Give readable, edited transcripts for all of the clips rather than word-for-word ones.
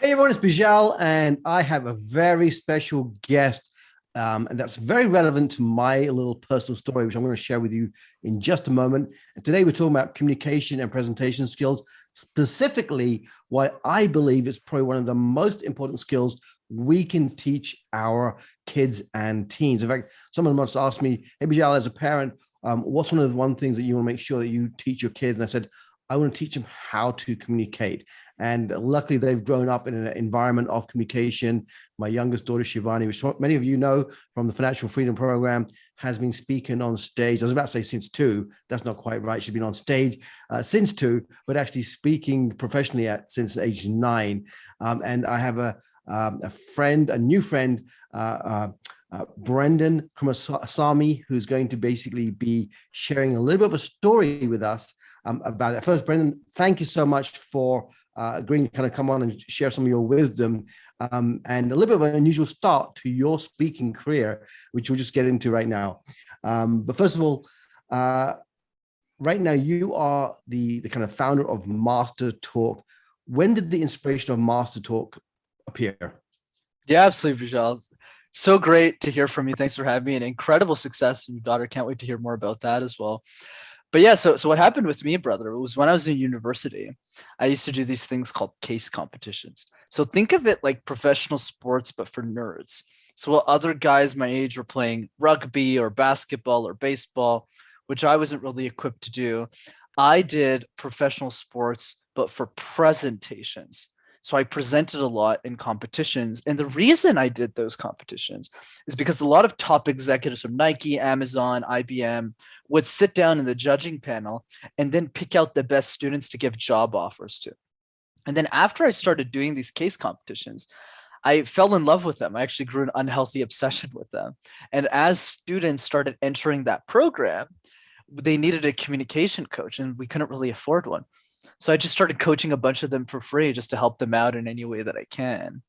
Hey everyone, it's Beejel, and I have a very special guest, and that's very relevant to my little personal story, which I'm going to share with you in just a moment. And today we're talking about communication and presentation skills, specifically why I believe it's probably one of the most important skills we can teach our kids and teens. In fact, someone once asked me, "Hey Beejel, as a parent, what's one things that you want to make sure that you teach your kids?" And I said, I want to teach them how to communicate. And luckily, they've grown up in an environment of communication. My youngest daughter, Shivani, which many of you know from the FUNancial Freedom program, has been speaking on stage. I was about to say since two. That's not quite right. She's been on stage since two, but actually speaking professionally since age 9. And I have a new friend, Brenden Kumarasamy, who's going to basically be sharing a little bit of a story with us about it. First, Brenden, thank you so much for agreeing to kind of come on and share some of your wisdom and a little bit of an unusual start to your speaking career, which we'll just get into right now. But first of all, right now you are the kind of founder of Master Talk. When did the inspiration of Master Talk appear? Yeah, absolutely, Beejel. So great to hear from you. Thanks for having me, and incredible success in your daughter. Can't wait to hear more about that as well. But yeah, so what happened with me, brother, was when I was in university, I used to do these things called case competitions. So think of it like professional sports, but for nerds. So while other guys my age were playing rugby or basketball or baseball, which I wasn't really equipped to do, I did professional sports, but for presentations. So I presented a lot in competitions. And the reason I did those competitions is because a lot of top executives from Nike, Amazon, IBM would sit down in the judging panel and then pick out the best students to give job offers to. And then after I started doing these case competitions, I fell in love with them. I actually grew an unhealthy obsession with them. And as students started entering that program, they needed a communication coach, and we couldn't really afford one. So I just started coaching a bunch of them for free just to help them out in any way that I can.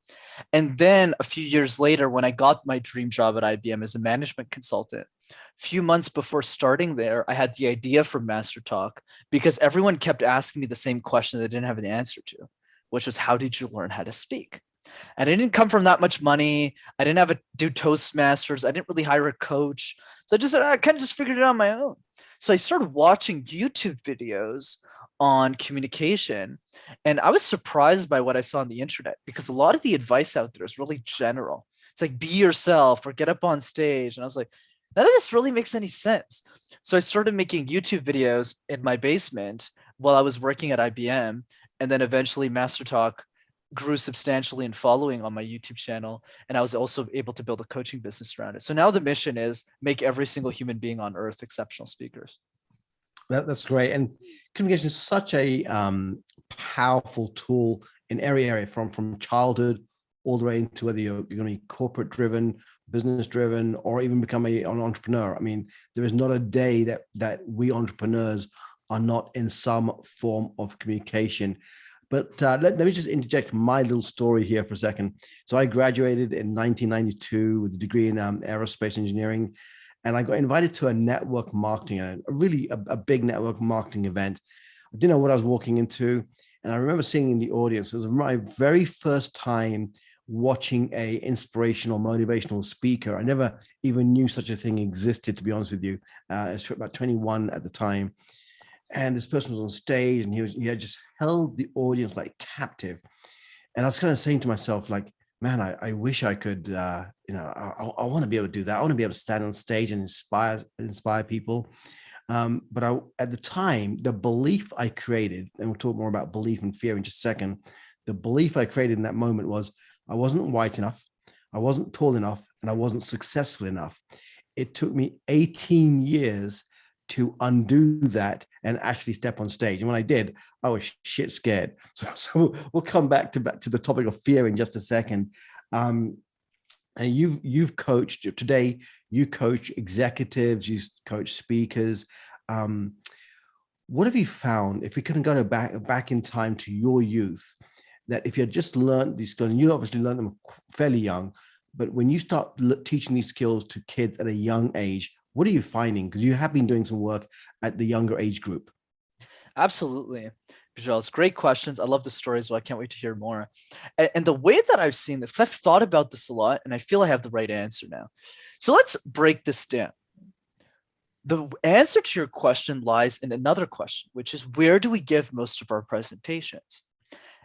And then a few years later, when I got my dream job at IBM as a management consultant, a few months before starting there, I had the idea for Master Talk because everyone kept asking me the same question they didn't have an answer to, which was, how did you learn how to speak? And I didn't come from that much money. I didn't have to do Toastmasters. I didn't really hire a coach. So I kind of just figured it out on my own. So I started watching YouTube videos on communication. And I was surprised by what I saw on the internet because a lot of the advice out there is really general. It's like, be yourself or get up on stage. And I was like, none of this really makes any sense. So I started making YouTube videos in my basement while I was working at IBM. And then eventually Master Talk grew substantially in following on my YouTube channel. And I was also able to build a coaching business around it. So now the mission is make every single human being on earth exceptional speakers. That's great. And communication is such a powerful tool in every area, from childhood all the way into whether you're going to be corporate driven, business driven, or even become an entrepreneur. I mean, there is not a day that we entrepreneurs are not in some form of communication. But let me just interject my little story here for a second. So I graduated in 1992 with a degree in aerospace engineering. And I got invited to a network marketing, a big network marketing event. I didn't know what I was walking into. And I remember seeing in the audience, it was my very first time watching a inspirational, motivational speaker. I never even knew such a thing existed, to be honest with you. I was about 21 at the time. And this person was on stage and he had just held the audience like captive. And I was kind of saying to myself, like, man, I wish I could, I want to be able to do that. I want to be able to stand on stage and inspire people. But at the time, the belief I created, and we'll talk more about belief and fear in just a second, the belief I created in that moment was I wasn't white enough, I wasn't tall enough, and I wasn't successful enough. It took me 18 years to undo that and actually step on stage. And when I did, I was shit scared. So we'll come back to the topic of fear in just a second. And you've coached today. You coach executives. You coach speakers. What have you found? If we couldn't go back in time to your youth, that if you had just learned these skills, and you obviously learned them fairly young, but when you start teaching these skills to kids at a young age, what are you finding? Because you have been doing some work at the younger age group. Absolutely. Beejel, it's great questions. I love the stories. Well, I can't wait to hear more. And the way that I've seen this, because I've thought about this a lot, and I feel I have the right answer now. So let's break this down. The answer to your question lies in another question, which is where do we give most of our presentations?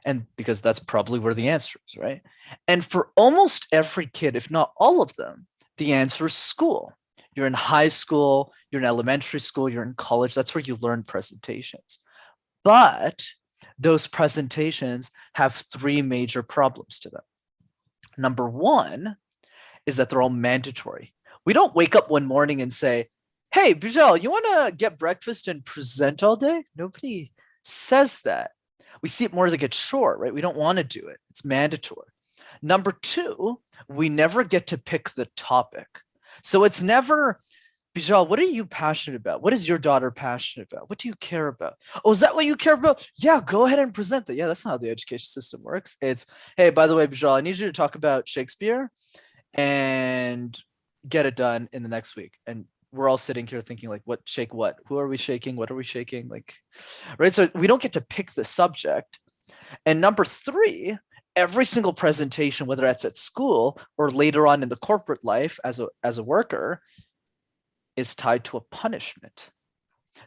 And because that's probably where the answer is, right? And for almost every kid, if not all of them, the answer is school. You're in high school, you're in elementary school, you're in college. That's where you learn presentations. But those presentations have three major problems to them. Number one is that they're all mandatory. We don't wake up one morning and say, hey, Beejel, you want to get breakfast and present all day? Nobody says that. We see it more as like a chore, right? We don't want to do it. It's mandatory. Number two, we never get to pick the topic. So it's never, Beejel, what are you passionate about? What is your daughter passionate about? What do you care about? Oh, is that what you care about? Yeah, go ahead and present that. Yeah, that's not how the education system works. It's, hey, by the way, Beejel, I need you to talk about Shakespeare and get it done in the next week. And we're all sitting here thinking like, what, shake what? Who are we shaking? What are we shaking? Like, right? So we don't get to pick the subject. And number three, every single presentation, whether that's at school or later on in the corporate life as a worker, is tied to a punishment.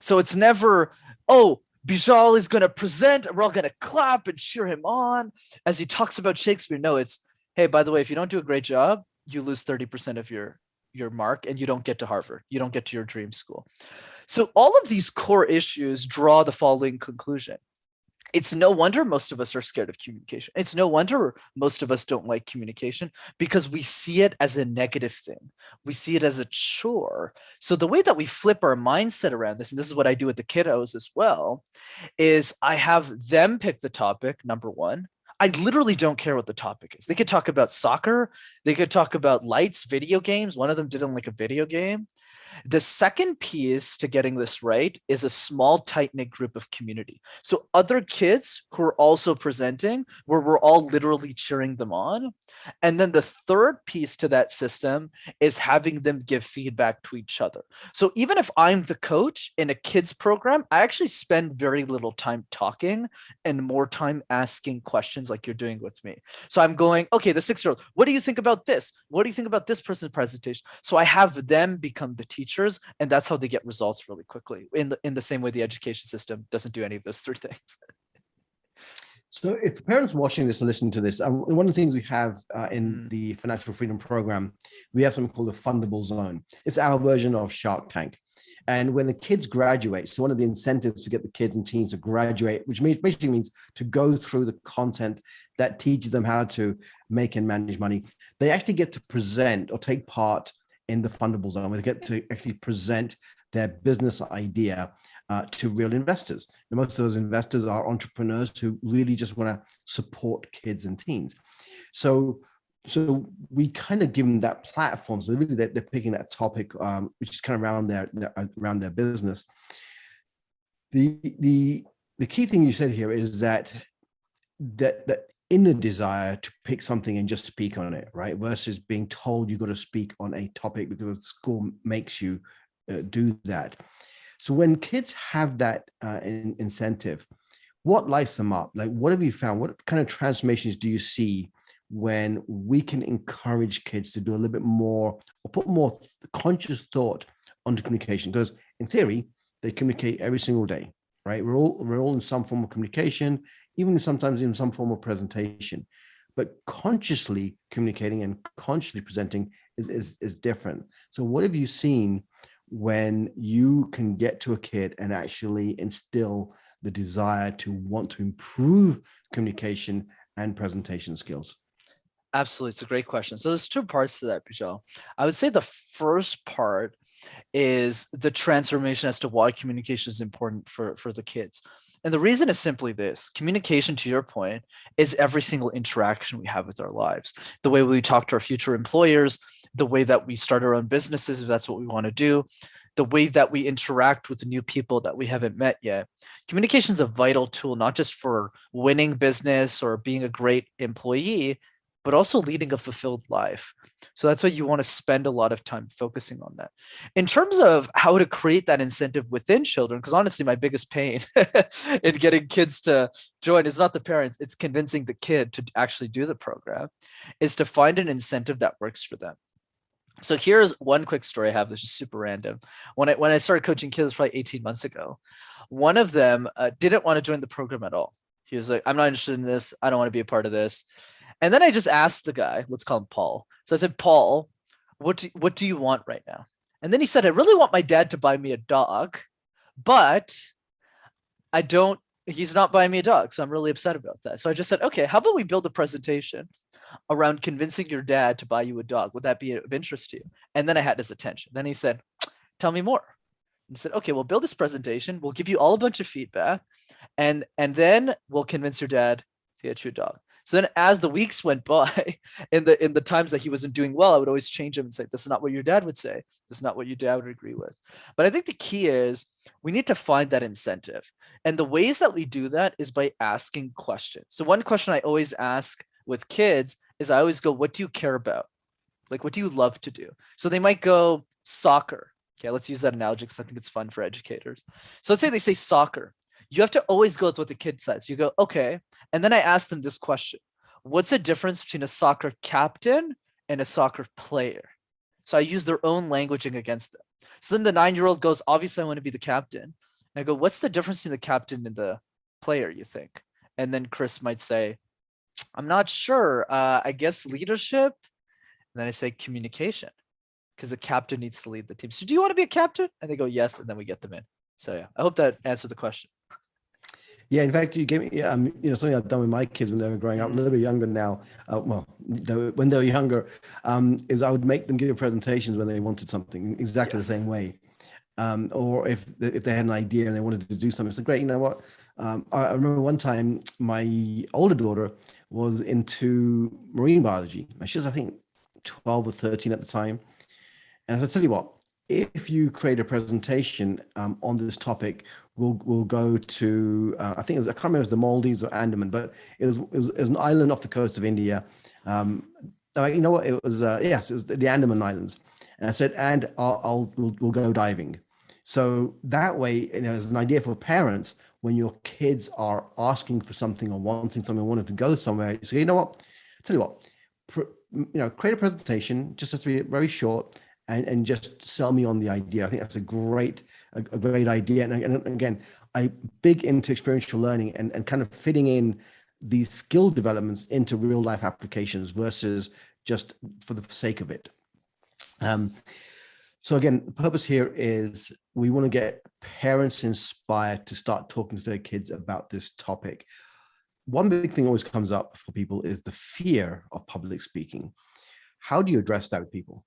So it's never, oh, Beejel is going to present and we're all going to clap and cheer him on as he talks about Shakespeare. No, it's, hey, by the way, if you don't do a great job, you lose 30% of your mark and you don't get to Harvard. You don't get to your dream school. So all of these core issues draw the following conclusion. It's no wonder most of us are scared of communication. It's no wonder most of us don't like communication because we see it as a negative thing. We see it as a chore. So the way that we flip our mindset around this, and this is what I do with the kiddos as well, is I have them pick the topic, number one. I literally don't care what the topic is. They could talk about soccer. They could talk about lights, video games. One of them didn't like a video game. The second piece to getting this right is a small, tight-knit group of community. So other kids who are also presenting, where we're all literally cheering them on. And then the third piece to that system is having them give feedback to each other. So even if I'm the coach in a kids program, I actually spend very little time talking and more time asking questions like you're doing with me. So I'm going, okay, the 6-year-old, what do you think about this? What do you think about this person's presentation? So I have them become the teachers, and that's how they get results really quickly in the same way the education system doesn't do any of those three things. So if parents watching this and listening to this, one of the things we have in the Financial Freedom Program, we have something called the Fundable Zone. It's our version of Shark Tank. And when the kids graduate, so one of the incentives to get the kids and teens to graduate, which basically means to go through the content that teaches them how to make and manage money, they actually get to present or take part in the Fundable Zone, where they get to actually present their business idea to real investors. And most of those investors are entrepreneurs who really just want to support kids and teens. So we kind of give them that platform. So really they're picking that topic, which is kind of around their business. The key thing you said here is that inner desire to pick something and just speak on it, right? Versus being told you've got to speak on a topic because school makes you do that. So when kids have that incentive, what lights them up? Like, what have you found? What kind of transformations do you see when we can encourage kids to do a little bit more or put more conscious thought onto communication? Because in theory, they communicate every single day, right? We're all in some form of communication, even sometimes in some form of presentation. But consciously communicating and consciously presenting is different. So what have you seen when you can get to a kid and actually instill the desire to want to improve communication and presentation skills? Absolutely. It's a great question. So there's two parts to that, Beejel. I would say the first part is the transformation as to why communication is important for the kids. And the reason is simply this: communication, to your point, is every single interaction we have with our lives. The way we talk to our future employers, the way that we start our own businesses, if that's what we want to do, the way that we interact with the new people that we haven't met yet. Communication is a vital tool, not just for winning business or being a great employee, but also leading a fulfilled life. So that's why you want to spend a lot of time focusing on that. In terms of how to create that incentive within children, because honestly, my biggest pain in getting kids to join is not the parents, it's convincing the kid to actually do the program, is to find an incentive that works for them. So here's one quick story I have that's just super random. When I started coaching kids probably 18 months ago, one of them didn't want to join the program at all. He was like, I'm not interested in this. I don't want to be a part of this. And then I just asked the guy, let's call him Paul. So I said, Paul, what do you want right now? And then he said, I really want my dad to buy me a dog, but he's not buying me a dog. So I'm really upset about that. So I just said, okay, how about we build a presentation around convincing your dad to buy you a dog? Would that be of interest to you? And then I had his attention. Then he said, tell me more. And he said, okay, we'll build this presentation. We'll give you all a bunch of feedback, and then we'll convince your dad to get you a dog. So then as the weeks went by, in the times that he wasn't doing well, I would always change him and say, this is not what your dad would say. This is not what your dad would agree with. But I think the key is we need to find that incentive. And the ways that we do that is by asking questions. So one question I always ask with kids is I always go, what do you care about? Like, what do you love to do? So they might go soccer. Okay, let's use that analogy because I think it's fun for educators. So let's say they say soccer. You have to always go with what the kid says. You go, okay. And then I ask them this question. What's the difference between a soccer captain and a soccer player? So I use their own languaging against them. So then the 9-year-old goes, obviously I want to be the captain. And I go, what's the difference between the captain and the player, you think? And then Chris might say, I'm not sure. I guess leadership. And then I say communication, because the captain needs to lead the team. So do you want to be a captain? And they go, yes. And then we get them in. So yeah, I hope that answered the question. Yeah, in fact, you gave me, something I've done with my kids when they were growing up, a little bit younger now. When they were younger, is I would make them give presentations when they wanted something exactly the same way, or if they had an idea and they wanted to do something. So great, you know what? I remember one time my older daughter was into marine biology. She was, I think, 12 or 13 at the time, and I said, tell you what, if you create a presentation on this topic, we'll go to I think it was, I can't remember, it was the Maldives or Andaman, but it was an island off the coast of India. You know what? It was yes, it was the Andaman Islands, and I said, and we'll go diving. So that way, as an idea for parents, when your kids are asking for something or wanting something, wanting to go somewhere, you say, you know what? Tell you what, create a presentation, just has to be very short. And just sell me on the idea. I think that's a great idea. And again, I big into experiential learning and kind of fitting in these skill developments into real life applications versus just for the sake of it. So again, the purpose here is we want to get parents inspired to start talking to their kids about this topic. One big thing always comes up for people is the fear of public speaking. How do you address that with people?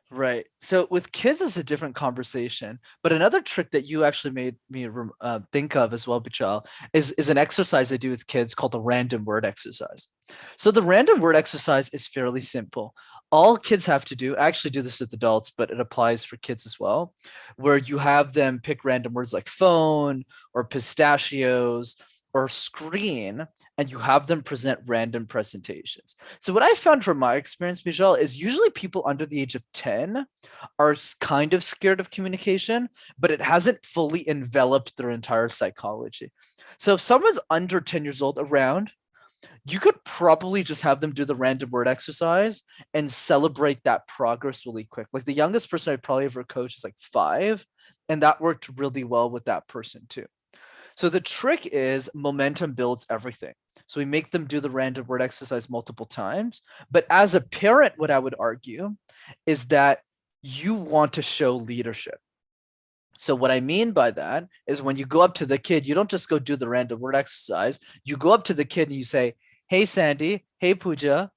Right. So with kids, it's a different conversation. But another trick that you actually made me think of as well, Beejel, is an exercise I do with kids called the random word exercise. So the random word exercise is fairly simple. All kids have to do, I actually do this with adults, but it applies for kids as well, where you have them pick random words like phone or pistachios or screen, and you have them present random presentations. So what I found from my experience, Beejel, is usually people under the age of 10 are kind of scared of communication, but it hasn't fully enveloped their entire psychology. So if someone's under 10 years old around, you could probably just have them do the random word exercise and celebrate that progress really quick. Like the youngest person I'd probably ever coached is like 5, and that worked really well with that person too. So the trick is momentum builds everything. So we make them do the random word exercise multiple times. But as a parent, what I would argue is that you want to show leadership. So what I mean by that is when you go up to the kid, you don't just go do the random word exercise. You go up to the kid and you say, hey, Sandy, hey, Pooja,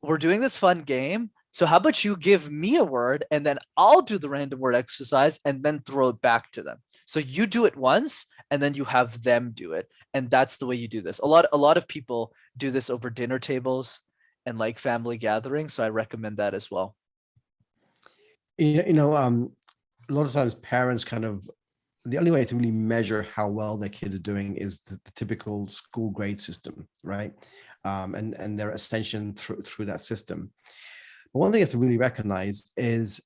we're doing this fun game. So how about you give me a word and then I'll do the random word exercise and then throw it back to them. So you do it once and then you have them do it. And that's the way you do this. A lot of people do this over dinner tables and like family gatherings. So I recommend that as well. a lot of times parents kind of, the only way to really measure how well their kids are doing is the typical school grade system, right? And their ascension through that system. But one thing that's to really recognize is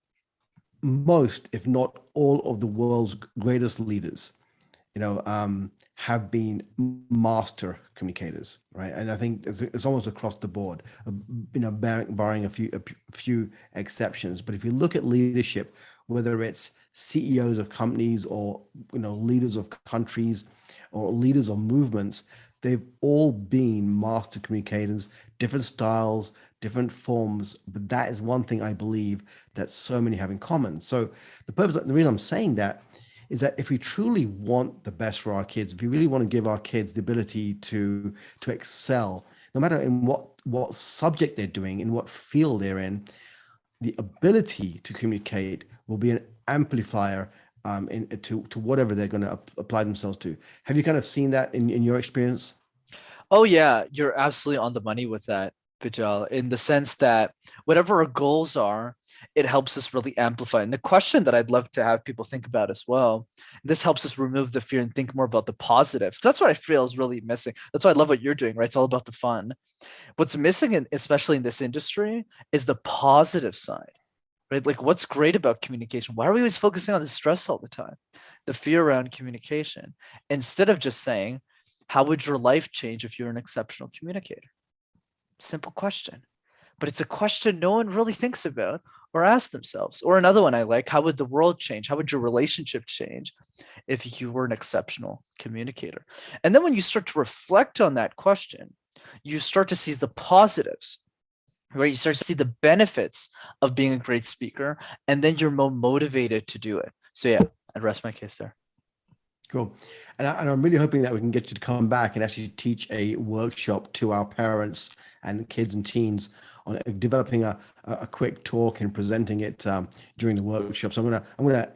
most, if not all, of the world's greatest leaders, have been master communicators, right? And I think it's almost across the board, barring a few exceptions. But if you look at leadership, whether it's CEOs of companies or leaders of countries or leaders of movements, they've all been master communicators, different styles, different forms. But that is one thing I believe that so many have in common. So the reason I'm saying that is that if we truly want the best for our kids, if we really want to give our kids the ability to excel, no matter in what subject they're doing, in what field they're in, the ability to communicate will be an amplifier to whatever they're going to apply themselves to. Have you kind of seen that in your experience? Oh yeah, you're absolutely on the money with that, Bijal, in the sense that whatever our goals are, it helps us really amplify. And the question that I'd love to have people think about as well, this helps us remove the fear and think more about the positives. That's what I feel is really missing. That's why I love what you're doing, right? It's all about the fun. What's missing, especially in this industry, is the positive side, right? Like what's great about communication? Why are we always focusing on the stress all the time? The fear around communication, instead of just saying, how would your life change if you're an exceptional communicator? Simple question. But it's a question no one really thinks about or asks themselves. Or another one I like, how would the world change? How would your relationship change if you were an exceptional communicator? And then when you start to reflect on that question, you start to see the positives, right? You start to see the benefits of being a great speaker, and then you're more motivated to do it. So yeah, I'd rest my case there. Cool. And I'm really hoping that we can get you to come back and actually teach a workshop to our parents and kids and teens on developing a quick talk and presenting it during the workshop. So I'm gonna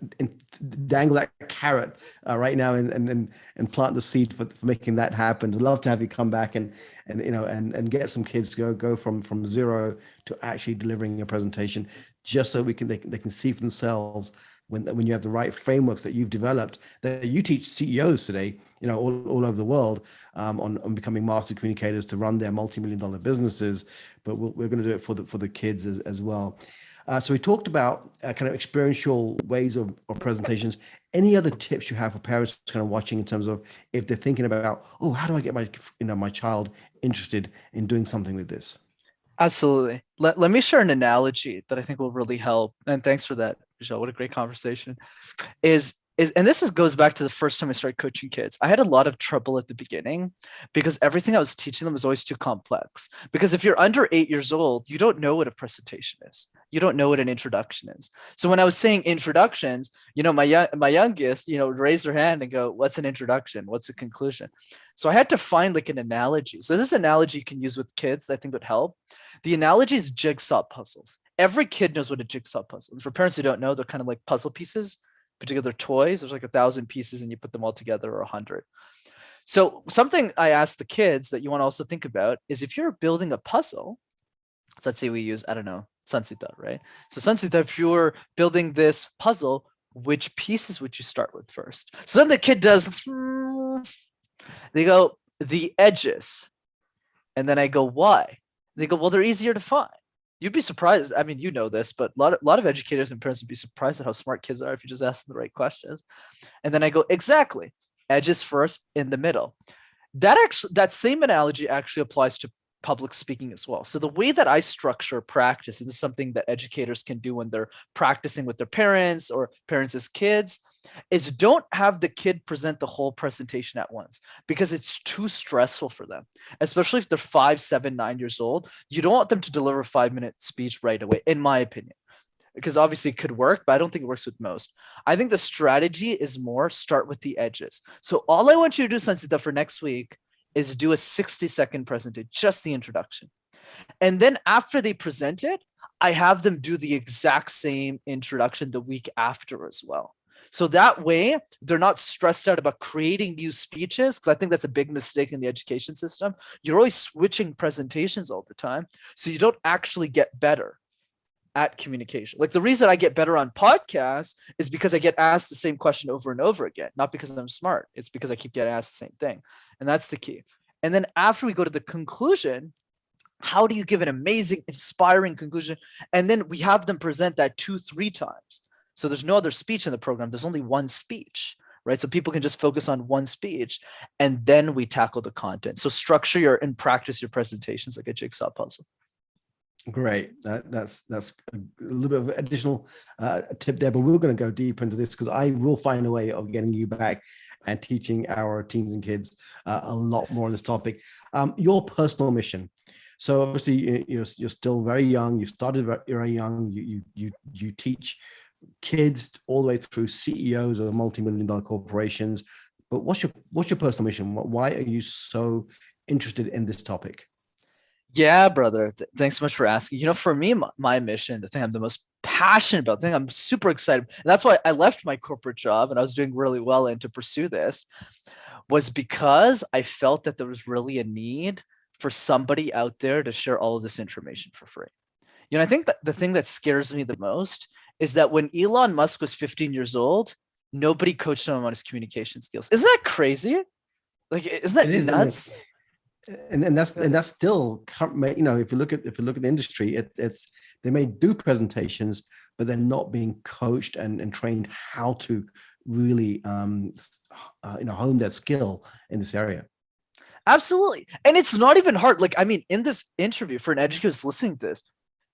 dangle that carrot right now and plant the seed for making that happen. I'd love to have you come back and get some kids to go from zero to actually delivering a presentation, just so they can see for themselves when you have the right frameworks that you've developed, that you teach CEOs today, all over the world, on becoming master communicators to run their multi-million-dollar businesses. But we're going to do it for the kids as well. So we talked about kind of experiential ways of presentations. Any other tips you have for parents kind of watching in terms of if they're thinking about, oh, how do I get my child interested in doing something with this? Absolutely. Let me share an analogy that I think will really help. And thanks for that, Michelle. What a great conversation. And goes back to the first time I started coaching kids. I had a lot of trouble at the beginning because everything I was teaching them was always too complex. Because if you're under 8 years old, you don't know what a presentation is. You don't know what an introduction is. So when I was saying introductions, my youngest, raise their hand and go, "What's an introduction? What's a conclusion?" So I had to find like an analogy. So this analogy you can use with kids that I think would help. The analogy is jigsaw puzzles. Every kid knows what a jigsaw puzzle is. For parents who don't know, they're kind of like puzzle pieces, particular toys. There's like 1,000 pieces and you put them all together, or 100. So something I ask the kids that you want to also think about is if you're building a puzzle, so let's say we use, I don't know, Sansita, right? So Sansita, if you're building this puzzle, which pieces would you start with first? So then the kid does, they go, the edges. And then I go, why? They go, well, they're easier to find. You'd be surprised. I mean, you know this, but a lot of educators and parents would be surprised at how smart kids are if you just ask them the right questions. And then I go, exactly. Edges first, in the middle. That same analogy actually applies to public speaking as well. So the way that I structure practice, and this is something that educators can do when they're practicing with their parents or parents as kids, is don't have the kid present the whole presentation at once because it's too stressful for them, especially if they're 5, 7, 9 years old. You don't want them to deliver a 5-minute speech right away, in my opinion, because obviously it could work, but I don't think it works with most. I think the strategy is more start with the edges. So all I want you to do, Sansita, for next week is do a 60-second presentation, just the introduction. And then after they present it, I have them do the exact same introduction the week after as well. So that way, they're not stressed out about creating new speeches, because I think that's a big mistake in the education system. You're always switching presentations all the time, so you don't actually get better. at communication. Like the reason I get better on podcasts is because I get asked the same question over and over again, not because I'm smart. It's because I keep getting asked the same thing. And that's the key. And then after we go to the conclusion, how do you give an amazing, inspiring conclusion? And then we have them present that 2-3 times. So there's no other speech in the program. There's only one speech, right? So people can just focus on one speech, and then we tackle the content. So structure your and practice your presentations like a jigsaw puzzle. Great. That's a little bit of additional tip there, but we're going to go deeper into this because I will find a way of getting you back and teaching our teens and kids a lot more on this topic. Your personal mission. So obviously you're still very young. You started very young. You teach kids all the way through CEOs of multi-million-dollar corporations. But what's your personal mission? Why are you so interested in this topic? Yeah, brother. Thanks so much for asking. For me, my mission, the thing I'm the most passionate about, the thing I'm super excited, and that's why I left my corporate job and I was doing really well in to pursue this, was because I felt that there was really a need for somebody out there to share all of this information for free. I think that the thing that scares me the most is that when Elon Musk was 15 years old, nobody coached him on his communication skills. Isn't that crazy? Like, isn't that nuts? And that's still, if you look at the industry, it's they may do presentations, but they're not being coached and trained how to really hone their skill in this area. Absolutely. And it's not even hard. Like, I mean, in this interview, for an educator who's listening to this,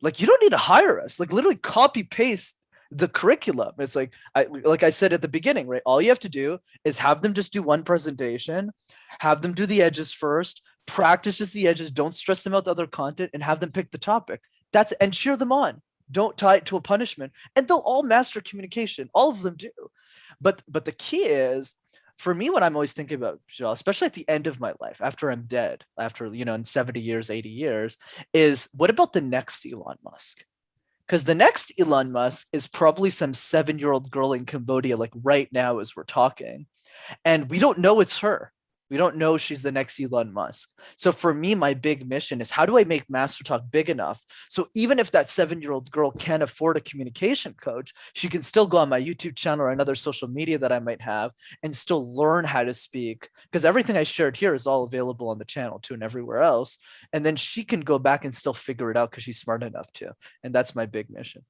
like, you don't need to hire us. Like, literally copy paste the curriculum. It's like I said at the beginning, right? All you have to do is have them just do one presentation, have them do the edges first, practice just the edges, don't stress them out the other content, and have them pick the topic. And cheer them on. Don't tie it to a punishment. And they'll all master communication. All of them do. But the key is, for me, what I'm always thinking about, especially at the end of my life, after I'm dead, after, in 70 years, 80 years, is what about the next Elon Musk? Because the next Elon Musk is probably some 7-year-old girl in Cambodia, like right now as we're talking. And we don't know it's her. We don't know she's the next Elon Musk. So for me, my big mission is, how do I make Master Talk big enough so even if that 7-year-old girl can't afford a communication coach, she can still go on my YouTube channel or another social media that I might have and still learn how to speak, because everything I shared here is all available on the channel too and everywhere else. And then she can go back and still figure it out because she's smart enough to. And that's my big mission.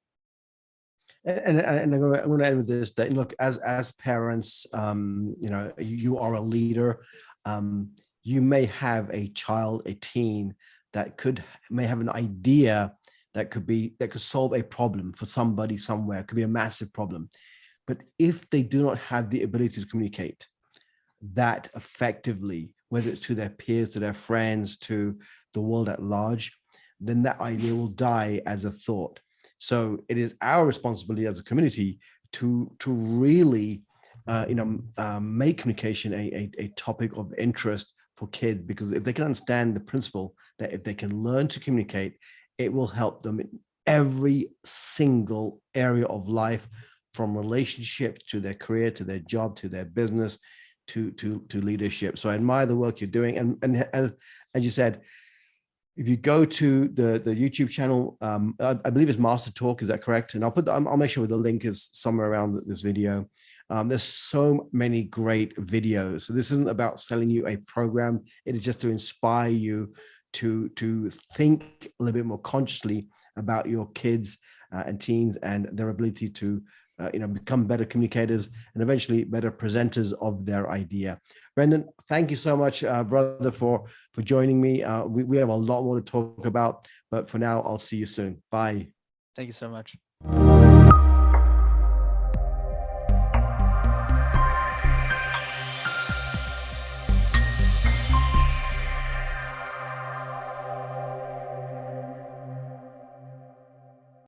And I'm going to end with this, that look, as parents, you are a leader. You may have a child, a teen that may have an idea that could solve a problem for somebody somewhere. It could be a massive problem. But if they do not have the ability to communicate that effectively, whether it's to their peers, to their friends, to the world at large, then that idea will die as a thought. So it is our responsibility as a community to really make communication a topic of interest for kids, because if they can understand the principle that if they can learn to communicate, it will help them in every single area of life, from relationship to their career, to their job, to their business, to leadership. So I admire the work you're doing. And as you said, if you go to the YouTube channel, I believe it's Master Talk, is that correct? And I'll make sure the link is somewhere around this video. There's so many great videos. So this isn't about selling you a program. It is just to inspire you to think a little bit more consciously about your kids and teens and their ability to become better communicators and eventually better presenters of their idea. Brenden, thank you so much, brother, for joining me. We have a lot more to talk about, but for now, I'll see you soon. Bye. Thank you so much.